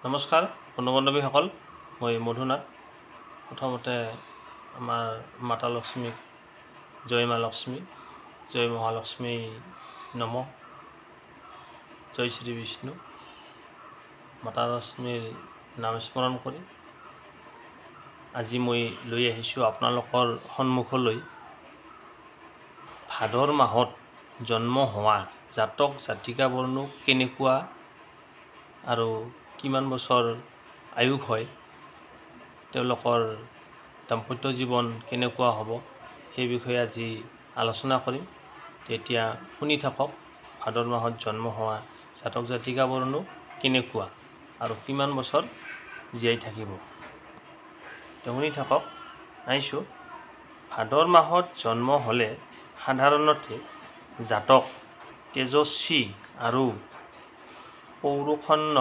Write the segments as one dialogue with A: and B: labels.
A: নমস্কাৰ বন্ধু বান্ধৱীসকল, মই মধুনাথ। প্ৰথমতে আমাৰ মাতা লক্ষ্মীক জয় মা লক্ষ্মী, জয় মহালক্ষ্মী নম, জয় শ্ৰী বিষ্ণু। মাতা লক্ষ্মীৰ নাম স্মৰণ কৰি আজি মই লৈ আহিছোঁ আপোনালোকৰ সন্মুখলৈ ভাদৰ মাহত জন্ম হোৱা জাতক জাতিকা বৰ্ণ কেনেকুৱা আৰু কিমান বছৰ আয়ুস হয়, তেওঁলোকৰ দাম্পত্য জীৱন কেনেকুৱা হ'ব, সেই বিষয়ে আজি আলোচনা কৰিম। তেতিয়া শুনি থাকক। ভাদৰ মাহত জন্ম হোৱা জাতক জাতিকা বৰ্ণ কেনেকুৱা আৰু কিমান বছৰ জীয়াই থাকিব, শুনি থাকক। আহিছোঁ। ভাদৰ মাহত জন্ম হ'লে সাধাৰণতে জাতক তেজস্বী আৰু পৌৰুষপন্ন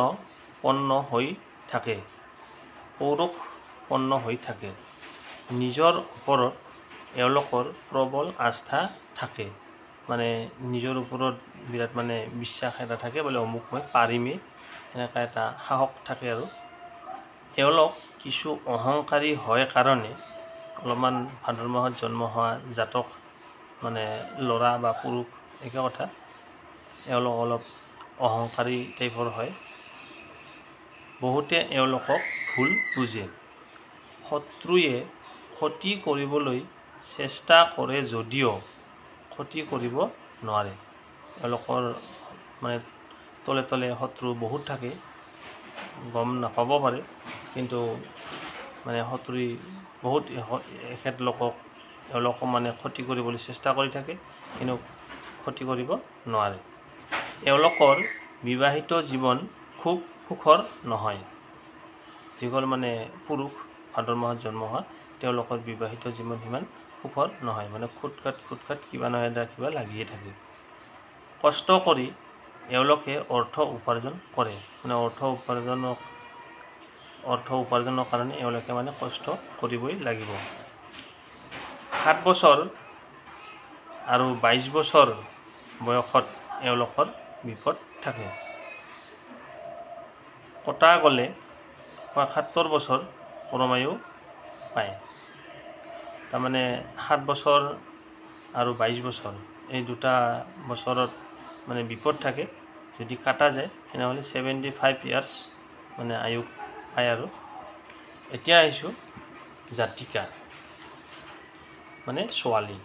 A: হৈ থাকে। নিজৰ ওপৰত এওঁলোকৰ প্ৰবল আস্থা থাকে, মানে নিজৰ ওপৰত বিৰাট বিশ্বাস এটা থাকে, বোলে অমুক মই পাৰিমেই, এনেকুৱা এটা সাহস থাকে। আৰু এওঁলোক কিছু অহংকাৰী হয় কাৰণে অলপমান ভাদৰ মাহত জন্ম হোৱা জাতক ল'ৰা বা পুৰুষ একে কথা, এওঁলোক অলপ অহংকাৰী টাইপৰ হয়। বহুতে এওঁলোকক ভুল বুজে। শত্ৰুৱে ক্ষতি কৰিবলৈ চেষ্টা কৰে যদিও ক্ষতি কৰিব নোৱাৰে। এওঁলোকৰ তলে তলে শত্ৰু বহুত থাকে, গম নাপাব পাৰে, কিন্তু শত্ৰুই বহুত এওঁলোকক ক্ষতি কৰিবলৈ চেষ্টা কৰি থাকে, কিন্তু ক্ষতি কৰিব নোৱাৰে। এওঁলোকৰ বিবাহিত জীৱন খুব সুখৰ নহয়। যিসকল পুৰুষ ভাদৰ মাহত জন্ম হোৱা, তেওঁলোকৰ বিবাহিত জীৱন সিমান সুখৰ নহয়, খুটখাট কিবা নহয় কিবা লাগিয়ে থাকে। কষ্ট কৰি এওঁলোকে অৰ্থ উপাৰ্জন কৰে, অৰ্থ উপাৰ্জনৰ কাৰণে এওঁলোকে কষ্ট কৰিবই লাগিব। 7 বছৰ আৰু 22 বছৰ বয়সত এওঁলোকৰ বিপদ থাকে। কটা গ'লে 75 বছৰ পৰমায়ু পায়। 7 বছৰ আৰু 22 বছৰ এই দুটা বছৰত বিপদ থাকে। যদি কাটা যায় তেনেহ'লে 75 ইয়াৰ্ছ আয়ুস পায়। আৰু এতিয়া আহিছোঁ জাতিকা, ছোৱালী,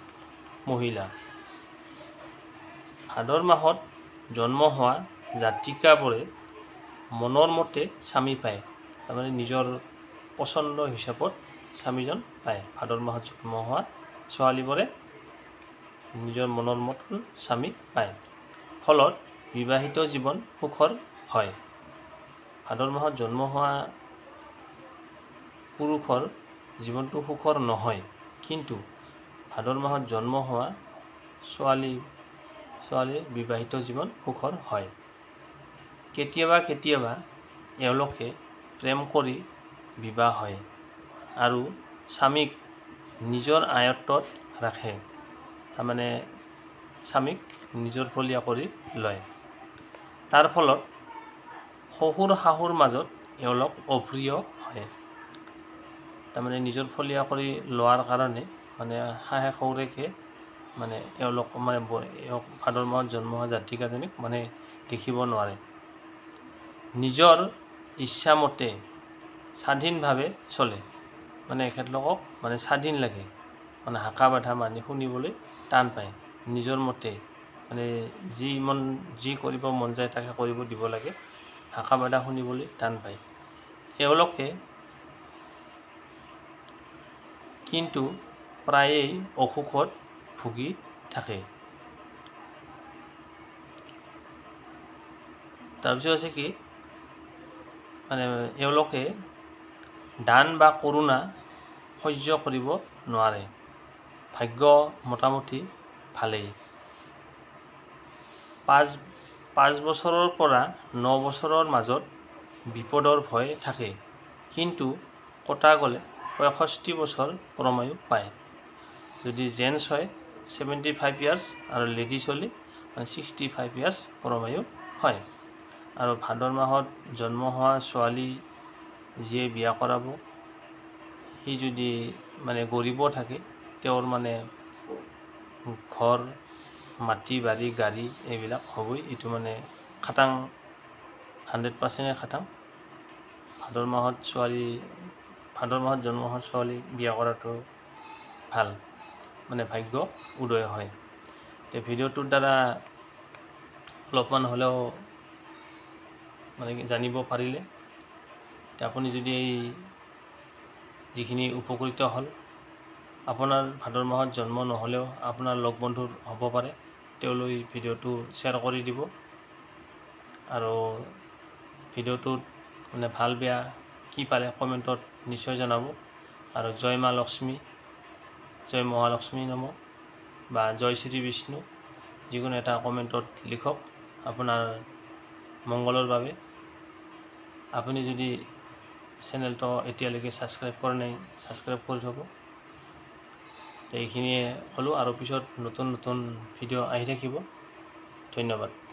A: মহিলা। ভাদৰ মাহত জন্ম হোৱা জাতিকাবোৰে মনৰ মতে স্বামী পায়, নিজৰ পচন্দ হিচাপত স্বামীজন পায়। ভাদৰ মাহত জন্ম হোৱা ছোৱালীবোৰে নিজৰ মনৰ মতন স্বামী পায়, ফলত বিবাহিত জীৱন সুখৰ হয়। ভাদৰ মাহত জন্ম হোৱা পুৰুষৰ জীৱনটো সুখৰ নহয়, কিন্তু ভাদৰ মাহত জন্ম হোৱা ছোৱালীৰ বিবাহিত জীৱন সুখৰ হয়। কেতিয়াবা এওঁলোকে প্ৰেম কৰি বিবাহ হয় আৰু স্বামীক নিজৰ আয়ত্তত ৰাখে, স্বামীক নিজৰ ফলীয়া কৰি লয়। তাৰ ফলত শহুৰ শাহুৰ মাজত এওঁলোক অপ্ৰিয় হয়। নিজৰ ফলীয়া কৰি লোৱাৰ কাৰণে শাহে শহুৰেকে এওঁলোক ভাদৰ মাহত জন্ম হোৱা জাতিকাজনীক দেখিব নোৱাৰে। নিজৰ ইচ্ছামতে স্বাধীনভাৱে চলে, এখেতলোকক স্বাধীন লাগে, হাকা বাধা শুনিবলৈ টান পায়। নিজৰ মতে যি কৰিব মন যায় তাকে কৰিব দিব লাগে, হাকা বাধা শুনিবলৈ টান পায়। এওঁলোকে কিন্তু প্ৰায়েই অসুখত ভুগি থাকে। তাৰপিছত আছে কি, এওঁলোকে দান বা কৰোণা সহ্য কৰিব নোৱাৰে। ভাগ্য মোটামুটি ভালেই। 5 বছৰৰ পৰা 9 বছৰৰ মাজত বিপদৰ ভয় থাকে, কিন্তু কটা গ'লে 65 বছৰ পৰমায়ু পায়। যদি জেন্টছ হয় 75 ইয়াৰ্ছ আৰু লেডিজ হ'লে 65 ইয়াৰ্ছ পৰমায়ু হয়। আৰু ভাদৰ মাহত জন্ম হোৱা ছোৱালী যিয়ে বিয়া কৰাব সি যদি মানে গৰীব থাকে তেওঁৰ মানে ঘৰ মাটি বাৰী গাড়ী এইবিলাক হ'বই। এইটো মানে খাটাং 100% খাটাং। ভাদৰ মাহত জন্ম হোৱা ছোৱালী বিয়া কৰাটো ভাল, মানে ভাগ্য উদয় হয়। তো ভিডিঅ'টোৰ দ্বাৰা অলপমান হ'লেও মানে জানিব পাৰিলে, আপুনি যদি এই যিখিনি উপকৃত হ'ল, আপোনাৰ ভাদৰ মাহত জন্ম নহ'লেও আপোনাৰ লগ বন্ধুৰ হ'ব পাৰে, তেওঁলৈ ভিডিঅ'টো শ্বেয়াৰ কৰি দিব। আৰু ভিডিঅ'টোত মানে ভাল বেয়া কি পালে কমেণ্টত নিশ্চয় জনাব। আৰু জয় মা লক্ষ্মী, জয় মহালক্ষ্মী নম বা জয় শ্ৰী বিষ্ণু যিকোনো এটা কমেণ্টত লিখক আপোনাৰ মংগলৰ বাবে। আপুনি যদি চেনেলটো এতিয়ালৈকে ছাবস্ক্ৰাইব কৰা নাই, ছাবস্ক্ৰাইব কৰি থ'ব। তো এইখিনিয়ে ক'লোঁ, আৰু পিছত নতুন ভিডিঅ' আহি থাকিব। ধন্যবাদ।